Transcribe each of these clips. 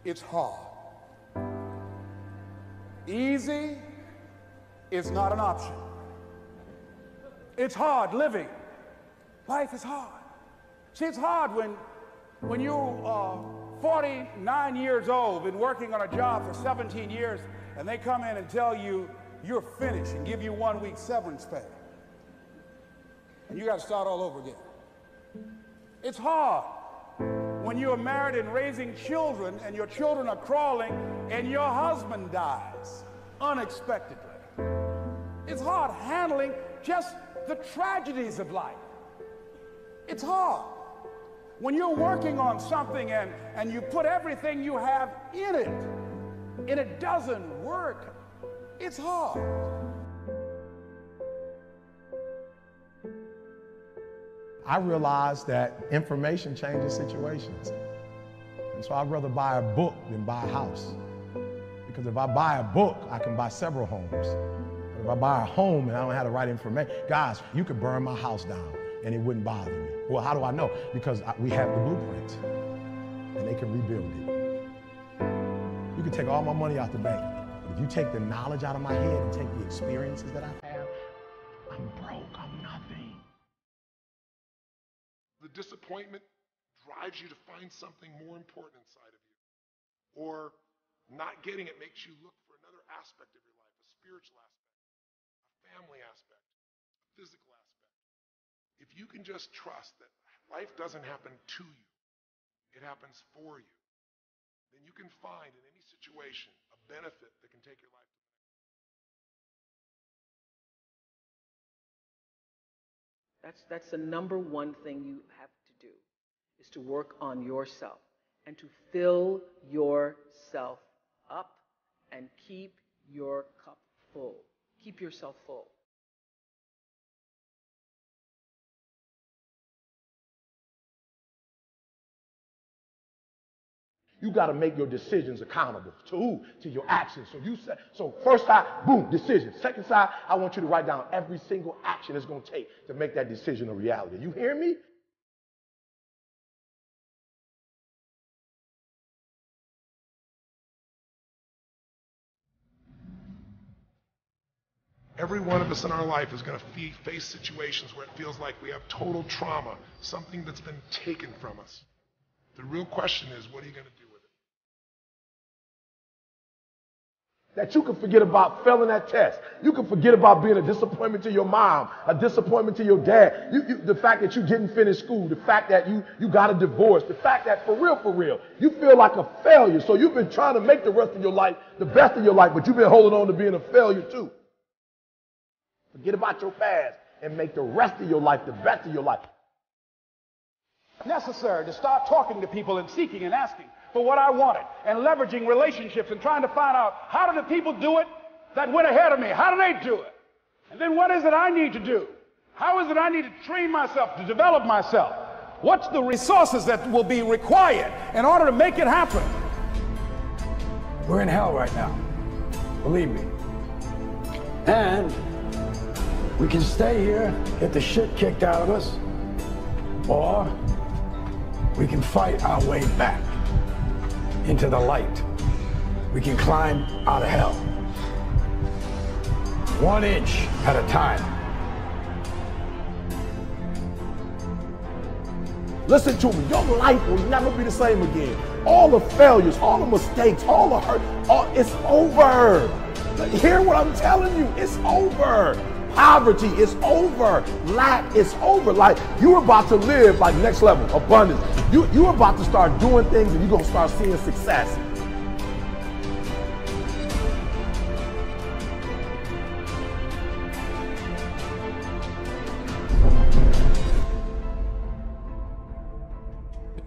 it's hard. Easy is not an option. It's hard living. Life is hard. See, it's hard when you are 49 years old, been working on a job for 17 years, and they come in and tell you you're finished and give you 1 week severance pay. And you got to start all over again. It's hard when you are married and raising children and your children are crawling and your husband dies unexpectedly. It's hard handling just the tragedies of life. It's hard when you're working on something and you put everything you have in it and it doesn't work. It's hard. I realized that information changes situations. And so I'd rather buy a book than buy a house. Because if I buy a book, I can buy several homes. But if I buy a home and I don't have the right information, guys, you could burn my house down and it wouldn't bother me. Well, how do I know? Because we have the blueprint and they can rebuild it. You can take all my money out the bank. But if you take the knowledge out of my head and take the experiences that I have, I'm broke, I'm nothing. The disappointment drives you to find something more important inside of you. Or not getting it makes you look for another aspect of your life, a spiritual aspect, a family aspect, a physical aspect. If you can just trust that life doesn't happen to you, it happens for you, then you can find in any situation a benefit that can take your life to the next. That's the number one thing you have to do, is to work on yourself and to fill yourself up and keep your cup full. Keep yourself full. You got to make your decisions accountable. To who? To your actions. So first side, boom, decision. Second side, I want you to write down every single action it's going to take to make that decision a reality. You hear me? Every one of us in our life is going to face situations where it feels like we have total trauma, something that's been taken from us. The real question is, what are you going to do with it? That you can forget about failing that test. You can forget about being a disappointment to your mom, a disappointment to your dad. The fact that you didn't finish school, the fact that you got a divorce, the fact that for real, you feel like a failure. So you've been trying to make the rest of your life the best of your life, but you've been holding on to being a failure too. Forget about your past and make the rest of your life the best of your life. Necessary to start talking to people and seeking and asking for what I wanted and leveraging relationships and trying to find out, how do the people do it that went ahead of me? How do they do it? And then what is it I need to do? How is it I need to train myself, to develop myself? What's the resources that will be required in order to make it happen? We're in hell right now, believe me. And we can stay here, get the shit kicked out of us, or we can fight our way back into the light. We can climb out of hell, 1 inch at a time. Listen to me, your life will never be the same again. All the failures, all the mistakes, all the hurt, it's over. Hear what I'm telling you, it's over. Poverty is over. Lack is over. Like, you're about to live like next level, abundance. You're about to start doing things and you're going to start seeing success.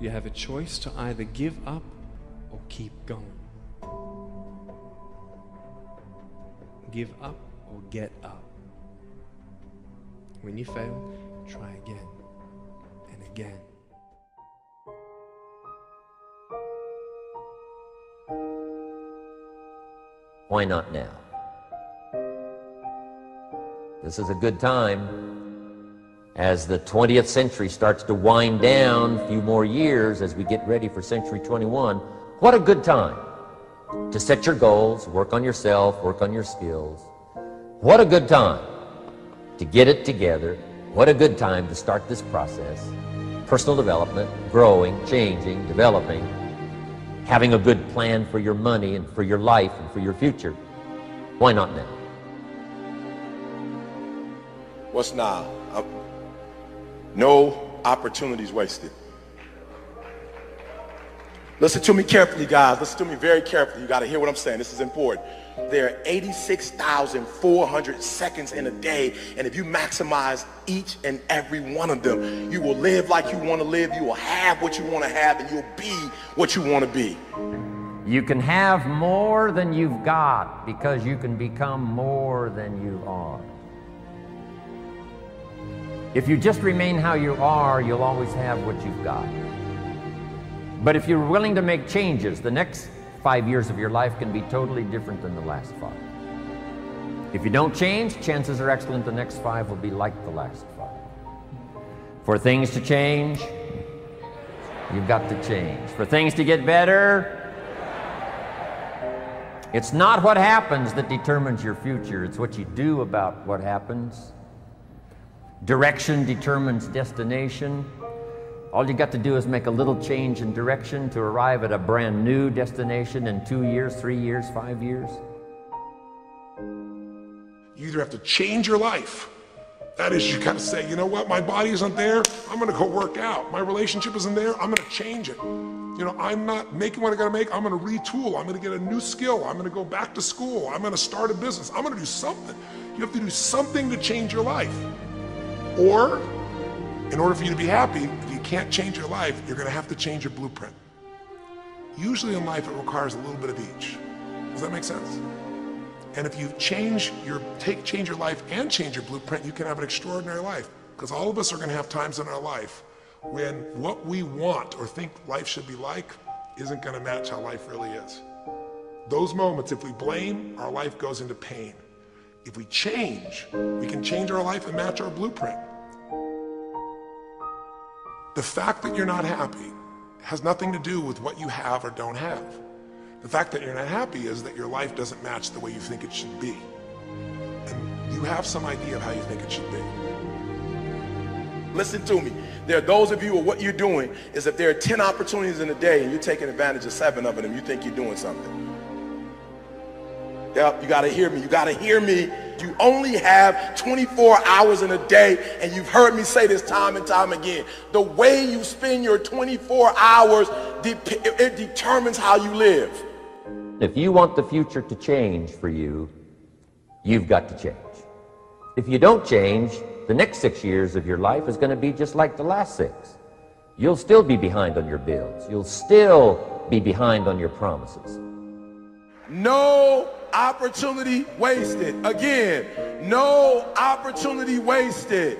You have a choice to either give up or keep going. Give up or get up. When you fail, try again and again. Why not now? This is a good time. As the 20th century starts to wind down, a few more years as we get ready for century 21, What a good time to set your goals, work on yourself, work on your skills. What a good time to get it together. What a good time to start this process. Personal development, growing, changing, developing, having a good plan for your money and for your life and for your future. Why not now? What's now? No opportunities wasted. Listen to me carefully, guys. Listen to me very carefully. You got to hear what I'm saying. This is important. There are 86,400 seconds in a day, and if you maximize each and every one of them, you will live like you want to live, you will have what you want to have, and you'll be what you want to be. You can have more than you've got because you can become more than you are. If you just remain how you are, you'll always have what you've got. But if you're willing to make changes, the next 5 years of your life can be totally different than the last 5. If you don't change, chances are excellent the next 5 will be like the last 5. For things to change, you've got to change. For things to get better, it's not what happens that determines your future, it's what you do about what happens. Direction determines destination. All you got to do is make a little change in direction to arrive at a brand new destination in 2 years, 3 years, 5 years. You either have to change your life. That is, you got to say, you know what, my body isn't there, I'm going to go work out. My relationship isn't there, I'm going to change it. You know, I'm not making what I got to make, I'm going to retool, I'm going to get a new skill, I'm going to go back to school, I'm going to start a business, I'm going to do something. You have to do something to change your life. Or, in order for you to be happy, if you can't change your life, you're going to have to change your blueprint. Usually in life, it requires a little bit of each. Does that make sense? And if you change your life and change your blueprint, you can have an extraordinary life. Because all of us are going to have times in our life when what we want or think life should be like isn't going to match how life really is. Those moments, if we blame, our life goes into pain. If we change, we can change our life and match our blueprint. The fact that you're not happy has nothing to do with what you have or don't have. The fact that you're not happy is that your life doesn't match the way you think it should be. And you have some idea of how you think it should be. Listen to me. There are those of you who what you're doing is if there are 10 opportunities in a day and you're taking advantage of 7 of them, you think you're doing something. Yep, you gotta hear me, you gotta hear me. You only have 24 hours in a day, and you've heard me say this time and time again. The way you spend your 24 hours, it determines how you live. If you want the future to change for you, you've got to change. If you don't change, the next 6 years of your life is going to be just like the last 6. You'll still be behind on your bills. You'll still be behind on your promises. No opportunity wasted. Again, no opportunity wasted.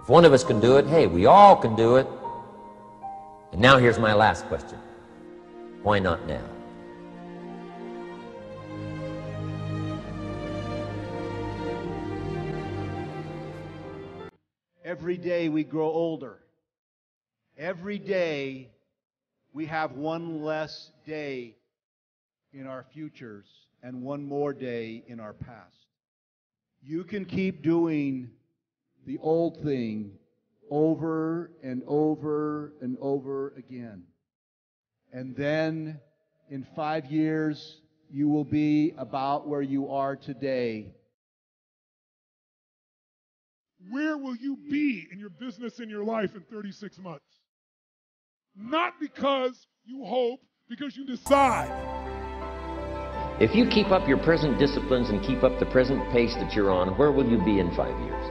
If one of us can do it, hey, we all can do it. And now here's my last question. Why not now? Every day we grow older. Every day we have one less day in our futures and one more day in our past. You can keep doing the old thing over and over and over again. And then in 5 years, you will be about where you are today. Where will you be in your business, in your life in 36 months? Not because you hope, because you decide. If you keep up your present disciplines and keep up the present pace that you're on, where will you be in 5 years?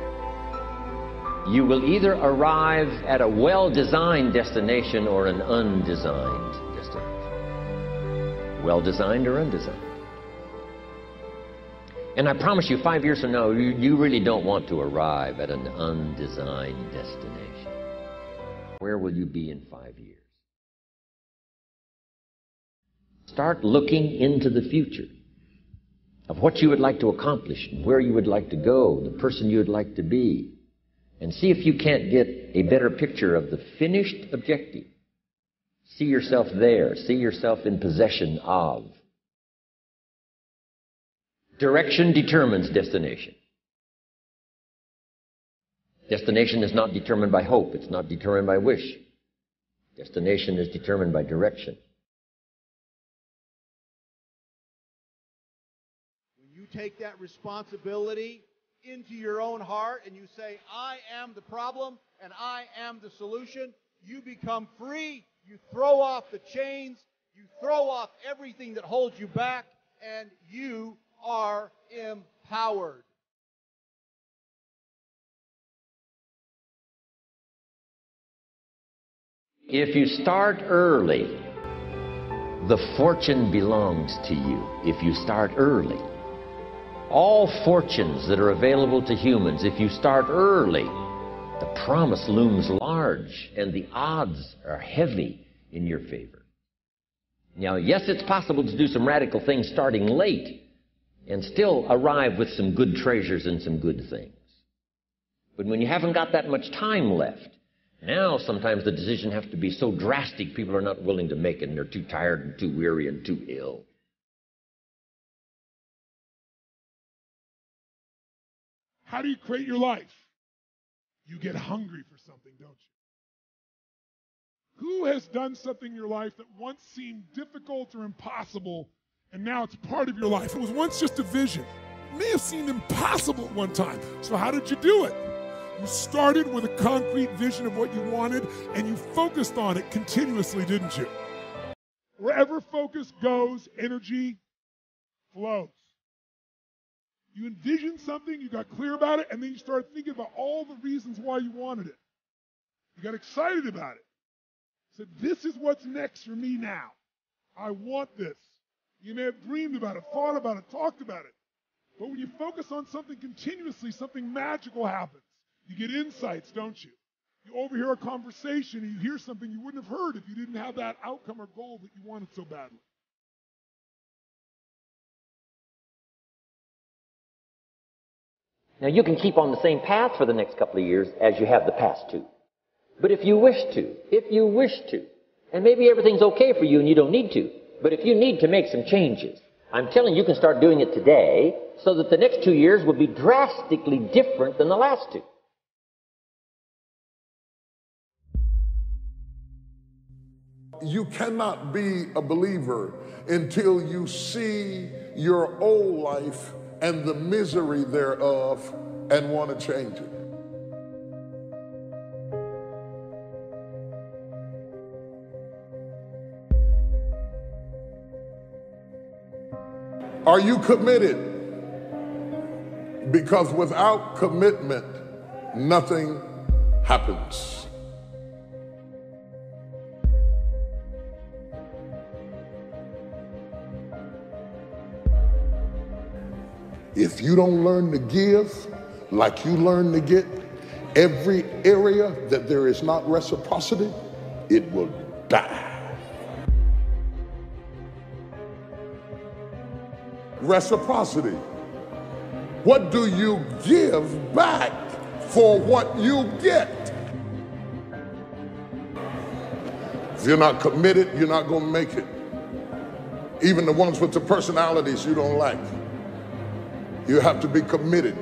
You will either arrive at a well-designed destination or an undesigned destination. Well-designed or undesigned. And I promise you, 5 years from now, you really don't want to arrive at an undesigned destination. Where will you be in 5 years? Start looking into the future of what you would like to accomplish, and where you would like to go, the person you would like to be, and see if you can't get a better picture of the finished objective See yourself there. See yourself in possession of. Direction determines destination. Destination is not determined by hope. It's not determined by wish. Destination is determined by direction. When you take that responsibility into your own heart and you say, I am the problem and I am the solution, you become free. You throw off the chains. You throw off everything that holds you back, and you are empowered. If you start early, the fortune belongs to you. If you start early. All fortunes that are available to humans, if you start early, the promise looms large and the odds are heavy in your favor. Now, yes, it's possible to do some radical things starting late and still arrive with some good treasures and some good things. But when you haven't got that much time left, now sometimes the decision has to be so drastic people are not willing to make it, and they're too tired and too weary and too ill. How do you create your life? You get hungry for something, don't you? Who has done something in your life that once seemed difficult or impossible, and now it's part of your life? It was once just a vision. It may have seemed impossible at one time. So how did you do it? You started with a concrete vision of what you wanted, and you focused on it continuously, didn't you? Wherever focus goes, energy flows. You envisioned something, you got clear about it, and then you started thinking about all the reasons why you wanted it. You got excited about it. Said, this is what's next for me now. I want this. You may have dreamed about it, thought about it, talked about it. But when you focus on something continuously, something magical happens. You get insights, don't you? You overhear a conversation and you hear something you wouldn't have heard if you didn't have that outcome or goal that you wanted so badly. Now, you can keep on the same path for the next couple of years as you have the past two. But if you wish to, and maybe everything's okay for you and you don't need to, but if you need to make some changes, I'm telling you, you can start doing it today so that the next 2 years will be drastically different than the last two. You cannot be a believer until you see your old life and the misery thereof and want to change it. Are you committed? Because without commitment, nothing happens. If you don't learn to give like you learn to get, every area that there is not reciprocity, it will die. Reciprocity. What do you give back for what you get? If you're not committed, you're not going to make it. Even the ones with the personalities you don't like. You have to be committed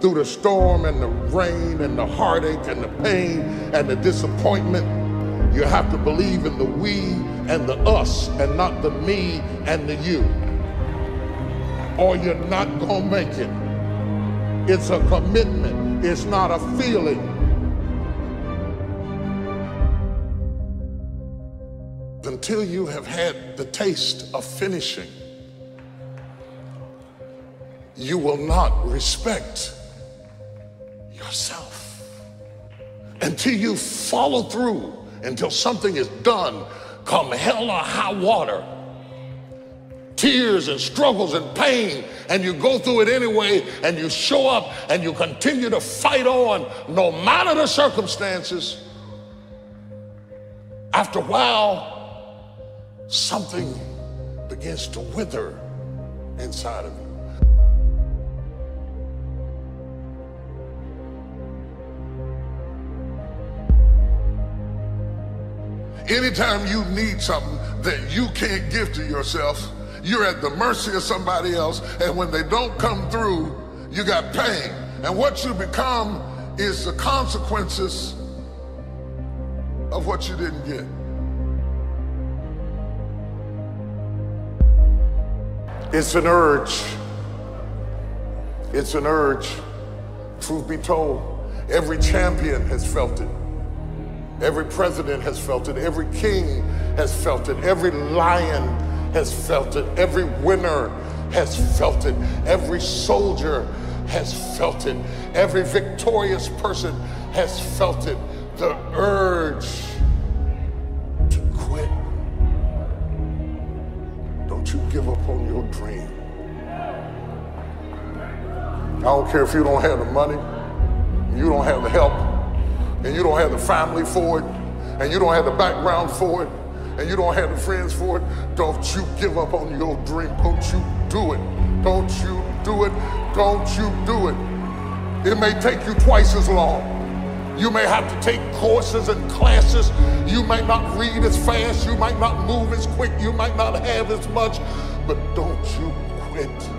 through the storm and the rain and the heartache and the pain and the disappointment. You have to believe in the we and the us and not the me and the you, or you're not gonna make it. It's a commitment. It's not a feeling. Until you have had the taste of finishing, you will not respect yourself. Until you follow through, until something is done, come hell or high water, tears and struggles and pain, and you go through it anyway, and you show up and you continue to fight on no matter the circumstances. After a while, something begins to wither inside of you. Anytime you need something that you can't give to yourself, you're at the mercy of somebody else, and when they don't come through, you got pain. And what you become is the consequences of what you didn't get. It's an urge. It's an urge. Truth be told, every champion has felt it. Every president has felt it. Every king has felt it. Every lion has felt it. Every winner has felt it. Every soldier has felt it. Every victorious person has felt it. The urge to quit. Don't you give up on your dream. I don't care if you don't have the money, you don't have the help, and you don't have the family for it, and you don't have the background for it, and you don't have the friends for it. Don't you give up on your dream. Don't you do it. Don't you do it. Don't you do it. It may take you twice as long. You may have to take courses and classes. You might not read as fast. You might not move as quick. You might not have as much, but don't you quit.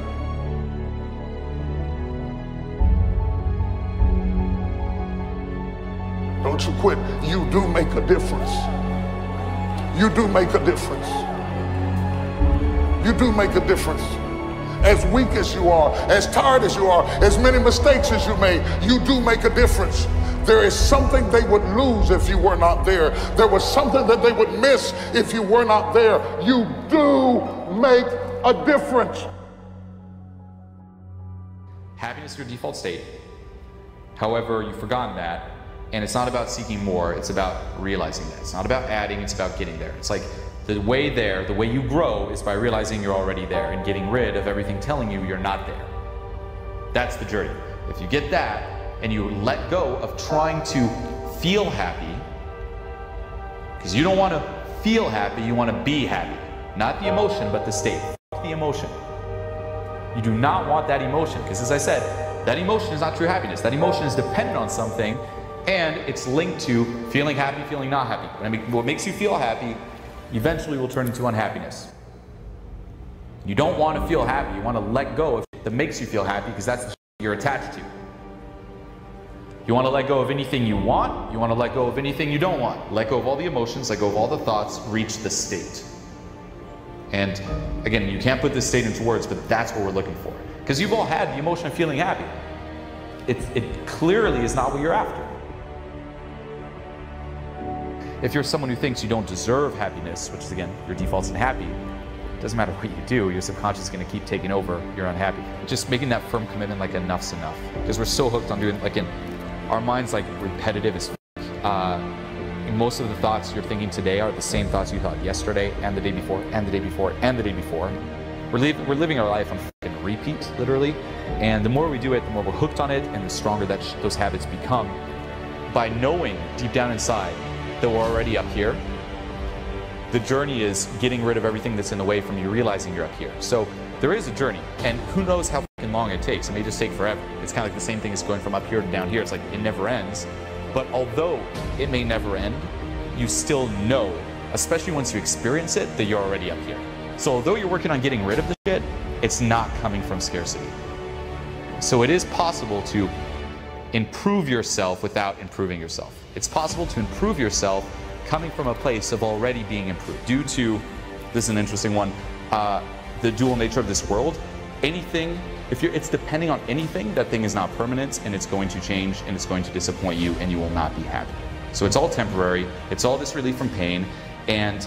Don't you quit. You do make a difference. You do make a difference. You do make a difference. As weak as you are, as tired as you are, as many mistakes as you made, you do make a difference. There is something they would lose if you were not there. There was something that they would miss if you were not there. You do make a difference. Happiness is your default state. However, you've forgotten that. And it's not about seeking more, it's about realizing that. It's not about adding, it's about getting there. It's like the way there, the way you grow is by realizing you're already there and getting rid of everything telling you you're not there. That's the journey. If you get that and you let go of trying to feel happy, because you don't want to feel happy, you want to be happy. Not the emotion, but the state. Fuck the emotion. You do not want that emotion, because as I said, that emotion is not true happiness. That emotion is dependent on something, and it's linked to feeling happy, feeling not happy. I mean, what makes you feel happy eventually will turn into unhappiness. You don't want to feel happy. You want to let go of that makes you feel happy, because that's the you're attached to. You want to let go of anything you want. You want to let go of anything you don't want. Let go of all the emotions, let go of all the thoughts, reach the state. And again, you can't put this state into words, but that's what we're looking for. Because you've all had the emotion of feeling happy. It clearly is not what you're after. If you're someone who thinks you don't deserve happiness, which is again, your default's unhappy, it doesn't matter what you do, your subconscious is going to keep taking over, you're unhappy. Just making that firm commitment like enough's enough. Because we're so hooked on doing, again, our mind's like repetitive as most of the thoughts you're thinking today are the same thoughts you thought yesterday and the day before and the day before and the day before. We're living our life on fucking repeat, literally. And the more we do it, the more we're hooked on it and the stronger that those habits become. By knowing deep down inside that we're already up here, the journey is getting rid of everything that's in the way from you realizing you're up here. So there is a journey, and who knows how fucking long it takes. It may just take forever. It's kind of like the same thing as going from up here to down here. It's like it never ends. But although it may never end, you still know, especially once you experience it, that you're already up here. So although you're working on getting rid of the shit, it's not coming from scarcity. So it is possible to improve yourself without improving yourself. It's possible to improve yourself coming from a place of already being improved. Due to, this is an interesting one, the dual nature of this world, anything, it's depending on anything, that thing is not permanent and it's going to change and it's going to disappoint you and you will not be happy. So it's all temporary, it's all this relief from pain, and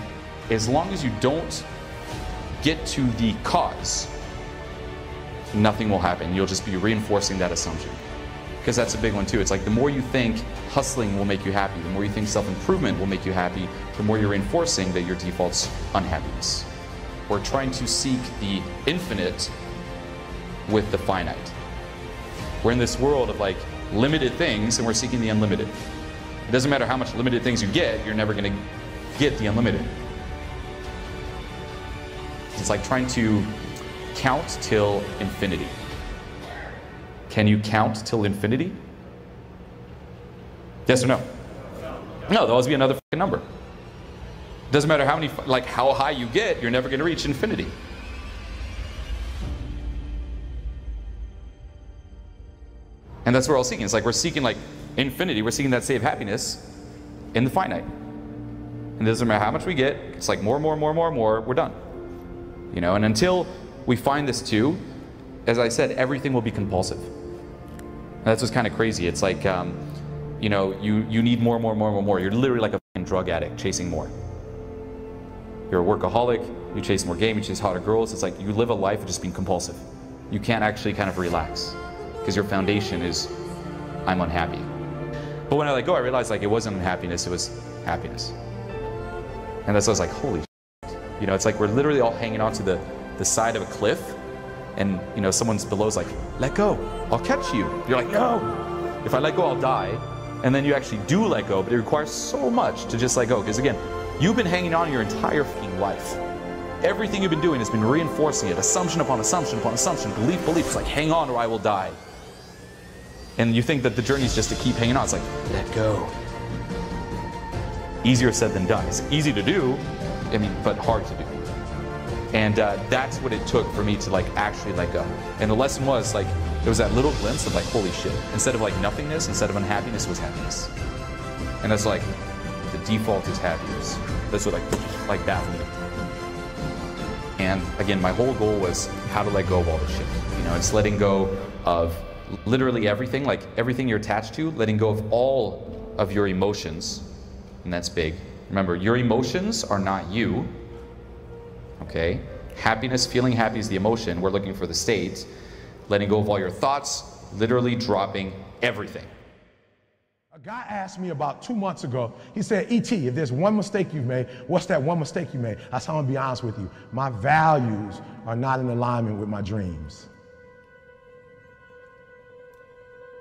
as long as you don't get to the cause, nothing will happen. You'll just be reinforcing that assumption. Because that's a big one too. It's like the more you think hustling will make you happy, the more you think self-improvement will make you happy, the more you're reinforcing that your default's unhappiness. We're trying to seek the infinite with the finite. We're in this world of like limited things and we're seeking the unlimited. It doesn't matter how much limited things you get, you're never going to get the unlimited. It's like trying to count till infinity. Can you count till infinity? Yes or no? No, there'll always be another fucking number. Doesn't matter how many, like how high you get, you're never going to reach infinity. And that's what we're all seeking. It's like we're seeking like infinity. We're seeking that state of happiness in the finite. And it doesn't matter how much we get. It's like more, we're done. You know, and until we find this too, as I said, everything will be compulsive. And that's what's kind of crazy. It's like, you know, you need more. You're literally like a fucking drug addict chasing more. You're a workaholic, you chase more game, you chase hotter girls. It's like you live a life of just being compulsive. You can't actually kind of relax because your foundation is, I'm unhappy. But when I let go, I realized like it wasn't unhappiness, it was happiness. And that's why I was like, holy shit. You know, it's like we're literally all hanging on to the side of a cliff and, you know, someone's below's like, let go, I'll catch you. You're like, no, if I let go, I'll die. And then you actually do let go, but it requires so much to just let go. Because again, you've been hanging on your entire fucking life. Everything you've been doing has been reinforcing it, assumption upon assumption upon assumption, belief. It's like, hang on or I will die. And you think that the journey is just to keep hanging on. It's like, let go. Easier said than done. It's easy to do, I mean, but hard to do. And that's what it took for me to like actually let go. And the lesson was like, it was that little glimpse of like, holy shit. Instead of like nothingness, instead of unhappiness, was happiness. And that's like, the default is happiness. That's what like baffled me. And again, my whole goal was how to let go of all this shit. You know, it's letting go of literally everything, like everything you're attached to, letting go of all of your emotions. And that's big. Remember, your emotions are not you. Okay? Happiness, feeling happy is the emotion. We're looking for the state. Letting go of all your thoughts, literally dropping everything. A guy asked me about 2 months ago, he said, E.T., if there's one mistake you've made, what's that one mistake you made? I said, I'm gonna be honest with you. My values are not in alignment with my dreams.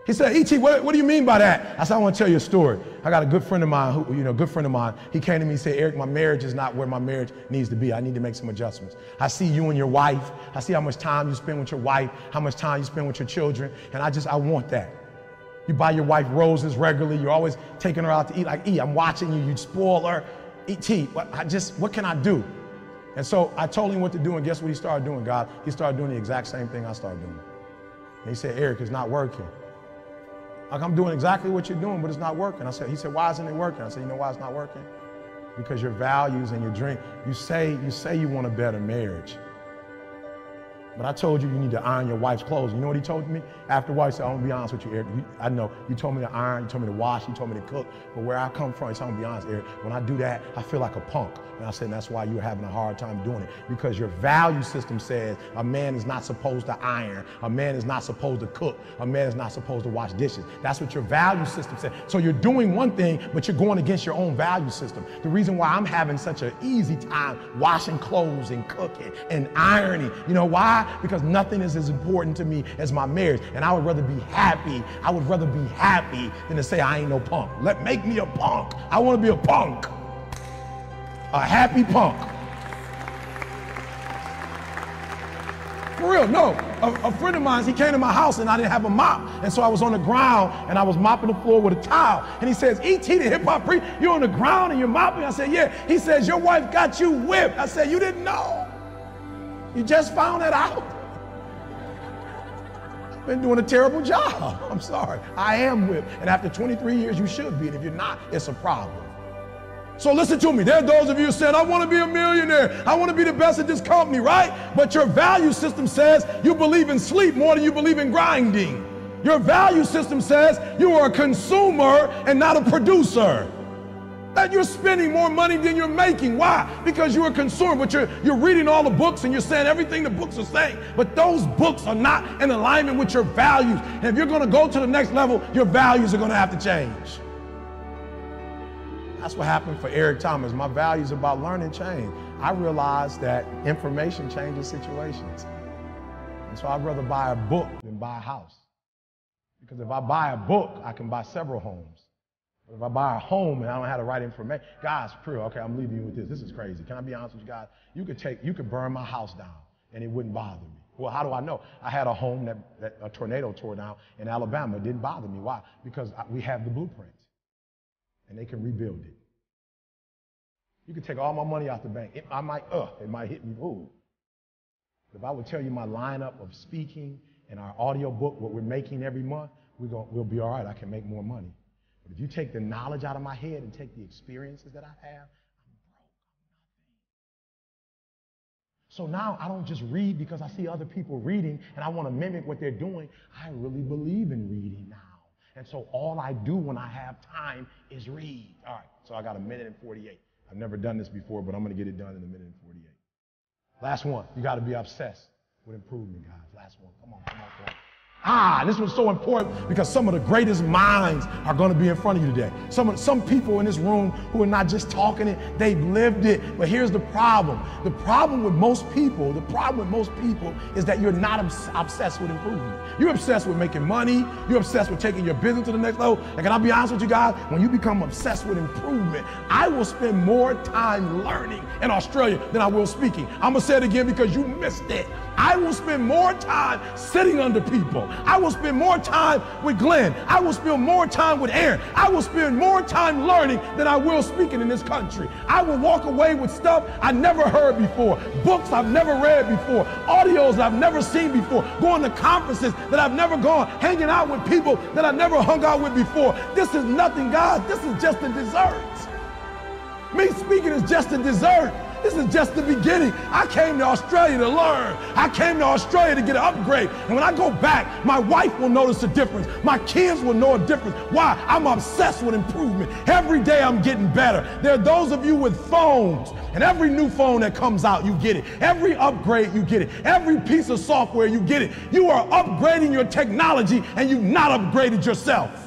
He said, E.T., what do you mean by that? I said, I want to tell you a story. I got a good friend of mine, he came to me and said, Eric, my marriage is not where my marriage needs to be. I need to make some adjustments. I see you and your wife. I see how much time you spend with your wife, how much time you spend with your children, and I want that. You buy your wife roses regularly. You're always taking her out to eat. Like, I'm watching you. You spoil her. E.T., what can I do? And so I told him what to do, and guess what he started doing, God? He started doing the exact same thing I started doing. And he said, Eric, it's not working. Like, I'm doing exactly what you're doing, but it's not working. He said, why isn't it working? I said, you know why it's not working? Because your values and your dream, you say you want a better marriage. But I told you need to iron your wife's clothes. You know what he told me? Afterwards, he said, I'm gonna be honest with you, Eric. I know, you told me to iron, you told me to wash, you told me to cook, but where I come from, he said, I'm gonna be honest, Eric, when I do that, I feel like a punk. And I said, that's why you're having a hard time doing it. Because your value system says a man is not supposed to iron, a man is not supposed to cook, a man is not supposed to wash dishes. That's what your value system says. So you're doing one thing, but you're going against your own value system. The reason why I'm having such an easy time washing clothes and cooking and ironing, you know why? Because nothing is as important to me as my marriage. And I would rather be happy. I would rather be happy than to say I ain't no punk. Make me a punk. I want to be a punk. A happy punk. For real, no. A friend of mine, he came to my house and I didn't have a mop. And so I was on the ground and I was mopping the floor with a towel. And he says, E.T., the hip hop priest, you're on the ground and you're mopping? I said, yeah. He says, your wife got you whipped. I said, you didn't know. You just found that out. I've been doing a terrible job. I'm sorry. I am whipped. And after 23 years, you should be. And if you're not, it's a problem. So listen to me. There are those of you who said, I want to be a millionaire. I want to be the best at this company, right? But your value system says you believe in sleep more than you believe in grinding. Your value system says you are a consumer and not a producer. That you're spending more money than you're making. Why? Because you're a consumer, but you're reading all the books and you're saying everything the books are saying. But those books are not in alignment with your values. And if you're going to go to the next level, your values are going to have to change. That's what happened for Eric Thomas. My values about learning changed. I realized that information changes situations. And so I'd rather buy a book than buy a house. Because if I buy a book, I can buy several homes. But if I buy a home and I don't have the right information, guys, okay, I'm leaving you with this. This is crazy. Can I be honest with you guys? You could burn my house down and it wouldn't bother me. Well, how do I know? I had a home that a tornado tore down in Alabama. It didn't bother me. Why? Because we have the blueprint. And they can rebuild it. You can take all my money out the bank. It might hit me. Ooh. If I would tell you my lineup of speaking and our audio book, what we're making every month, we'll be all right. I can make more money. But if you take the knowledge out of my head and take the experiences that I have, I'm broke. So now I don't just read because I see other people reading and I want to mimic what they're doing. I really believe in reading now. And so all I do when I have time is read. All right, so I got 1:48. I've never done this before, but I'm going to get it done in 1:48. Last one. You got to be obsessed with improvement, guys. Last one. Come on. This was so important because some of the greatest minds are going to be in front of you today. Some people in this room who are not just talking it, they've lived it. But here's the problem. The problem with most people is that you're not obsessed with improvement. You're obsessed with making money. You're obsessed with taking your business to the next level. And can I be honest with you guys? When you become obsessed with improvement, I will spend more time learning in Australia than I will speaking. I'm going to say it again because you missed it. I will spend more time sitting under people. I will spend more time with Glenn. I will spend more time with Aaron. I will spend more time learning than I will speaking in this country. I will walk away with stuff I never heard before, books I've never read before, audios that I've never seen before, going to conferences that I've never gone, hanging out with people that I've never hung out with before. This is nothing, guys. This is just a dessert. Me speaking is just a dessert. This is just the beginning. I came to Australia to learn. I came to Australia to get an upgrade. And when I go back, my wife will notice a difference. My kids will know a difference. Why? I'm obsessed with improvement. Every day I'm getting better. There are those of you with phones, and every new phone that comes out, you get it. Every upgrade, you get it. Every piece of software, you get it. You are upgrading your technology, and you've not upgraded yourself.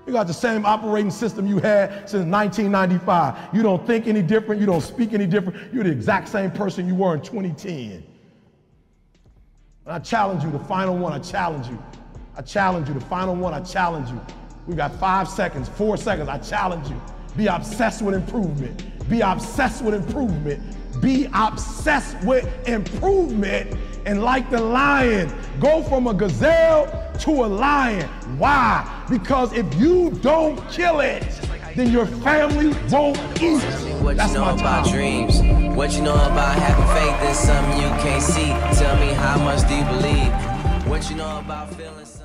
You got the same operating system you had since 1995. You don't think any different. You don't speak any different. You're the exact same person you were in 2010. And I challenge you, the final one, I challenge you. I challenge you, the final one, I challenge you. We got 5 seconds, 4 seconds, I challenge you. Be obsessed with improvement. Be obsessed with improvement. Be obsessed with improvement. And like the lion, go from a gazelle to a lion. Why? Because if you don't kill it, then your family won't eat. That's my time. Dreams. What you know about having faith in something you can't see? Tell me, how much do you believe? What you know about feeling something?